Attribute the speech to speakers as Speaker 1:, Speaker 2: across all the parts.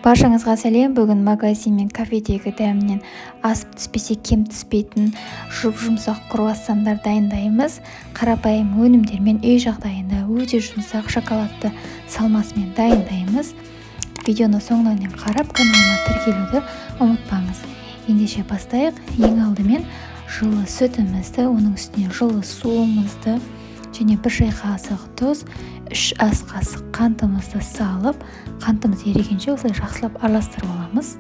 Speaker 1: Баршаңызға сәлем. Бүгін магазин мен кафедегі дәмінен асып түспесе кем түспейтін жұмсақ круассандар дайындаймыз. Қарапайым өнімдермен үй жағдайында өте жұмсақ шоколадты салмасымен дайындаймыз. Видеоны соңына дейін қарап, каналыма тіркелуді ұмытпаңыз. Ендеше бастайық. Ең алдымен жылы сүтімізді, оның үстіне жылы суымызды және 1 шай қасық тұз, 3 ас қасық қантымызды салып, қантымыз ерігенше осылай жақсылап араластырып аламыз.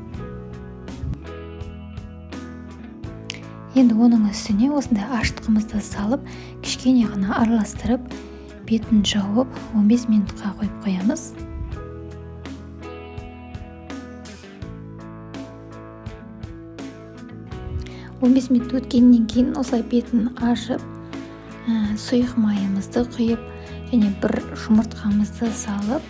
Speaker 1: Енді оның үстіне осындай аштығымызды салып, кішкене ғана араластырып, бетін жауып 15 минутқа қойып қоямыз. Он 15 минут өткеннен кейін осылай бетін ашып, сұйық майымызды құйып және 1 жұмыртқамызды салып,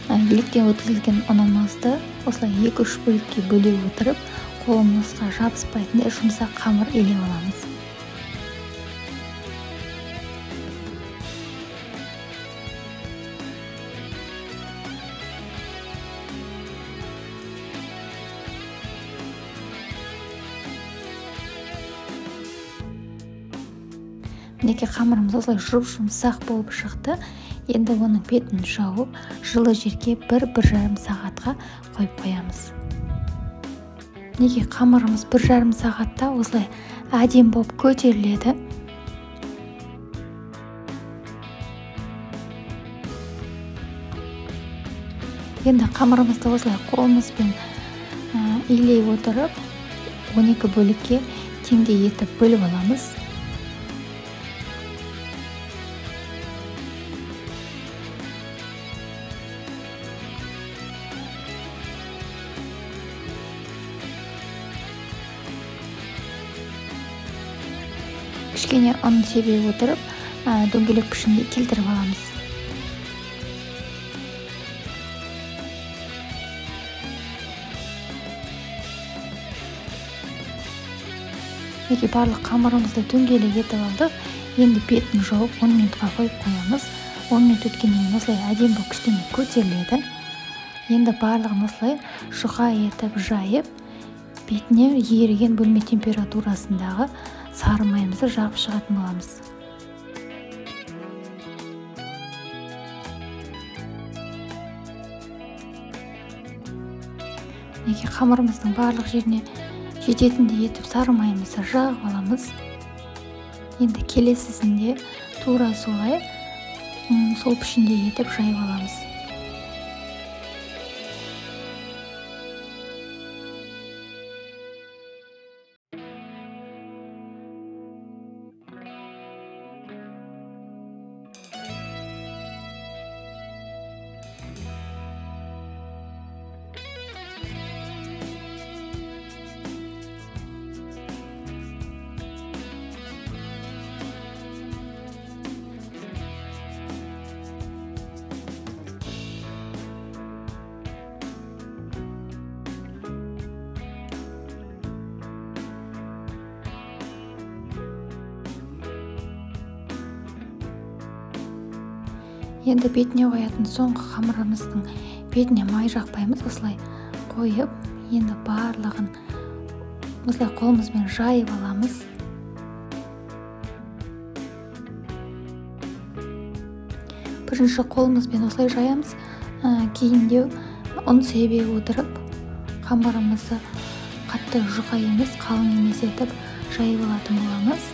Speaker 1: електен өткізілген ұнымызды осылай 2-3 бөлікке бөле отырып, қолымызға жабыспайтындай жұмсақ қамыр илеп аламыз. Мінекей қамырымыз осылай жұмсақ болып шықты. Енді оның бетін жауып, жылы жерге 1-1,5 сағатқа қойып қоямыз. Мінекей қамырымыз 1,5 сағатта осылай әдемі болып көтеріледі. Енді қамырымызды осылай қолымызбен илей отырып, 12 бөлікке теңдей етіп бөліп аламыз. Кішкене ұн себе отырып, дөңгелек пішінге келтіріп аламыз. Мінекей барлық қамырымызды дөңгелек етіп алдық. Енді бетін жауып 10 минутқа қойып қоямыз. 10 минут өткеннен кейін осылай әдемі болып кішкене көтеріледі. Енді барлығын осылай жұқа етіп жайып, бетіне еріген бөлме температурасындағы сары майымызды жағып шығатын боламыз. Мінекей қамырымыздың барлық жеріне жететіндей етіп сары майымызды жағып аламыз. Енді келесісінде тура солай сол пішінде етіп жайып аламыз. Енді бетіне қоятын соңғы қамырымыздың бетіне май жақпаймыз. Осылай қойып, енді барлығын осылай қолымызбен жайып аламыз. Бірінші қолымызбен осылай жаямыз. Кейінде ұн себе отырып, қамырымызды қатты жұқа емес, қалың емес етіп жайып алатын боламыз.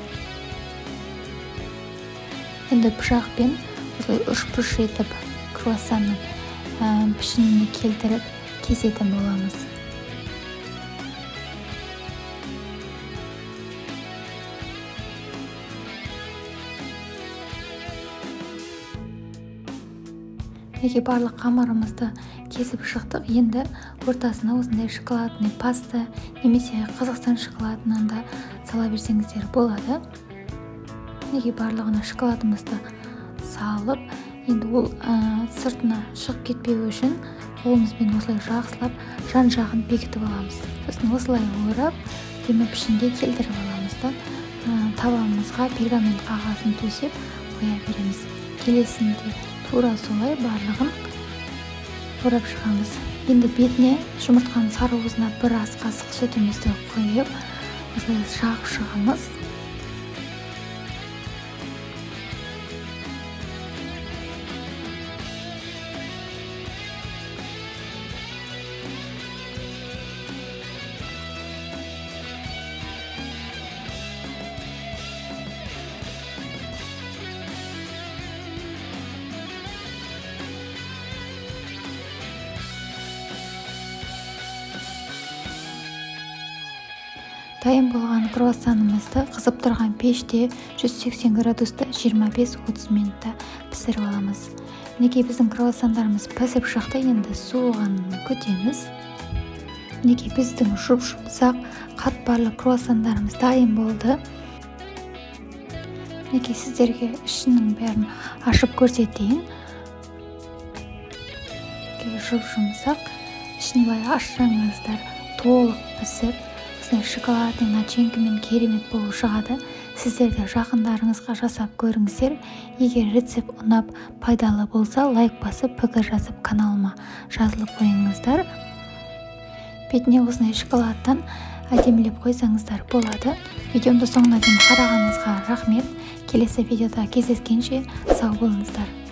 Speaker 1: Енді пышақпен осылай үш етіп круассанның пішініне келтіріп кесетін боламыз. Мінекей барлық қамырымызды кесіп шықтық. Енді ортасына осындай шоколадный паста немесе Қазақстан шоколадынан да сала берсеңіздер болады. Мінекей барлығына шоколадымызды салып, енді ол сыртына шығып кетпеу үшін қолымызбен осылай жақсылап жан-жағын бекітіп аламыз. Сосын осылай орап, демі пішінге келтіріп аламыз да, табанымызға пергамент қағазын төсеп қоя береміз. Келесінде тура солай барлығын орап шығамыз. Енді бетіне жұмыртқаның сарыуызына бір ас қасық сүтімізді құйып жағып шығамыз. Дайын болған круассанымызды қызып тұрған пеште 180 градуста 25-30 минутта пісіріп аламыз. Мінекей біздің круассандарымыз пісіп шықты, енді суығанын күтеміз. Мінекей біздің жұмсақ қатпарлы круассандарымыз дайын болды. Мінекей сіздерге ішінің бәрін ашып көрсетейін. Жұмсақ, ішін былай ашсаңыздар толық пісіп, шоколадный начинкамен керемет болып шығады. Сіздер де жақындарыңызға жасап көріңіздер. Егер рецепт ұнап пайдалы болса, лайк басып, пікір жазып каналыма жазылып қойыңыздар. Бетіне осындай шоколадтан әдемілеп қойсаңыздар болады. Видеомды соңына дейін қарағаныңызға рахмет. Келесі видеода кездескенше сау болыңыздар.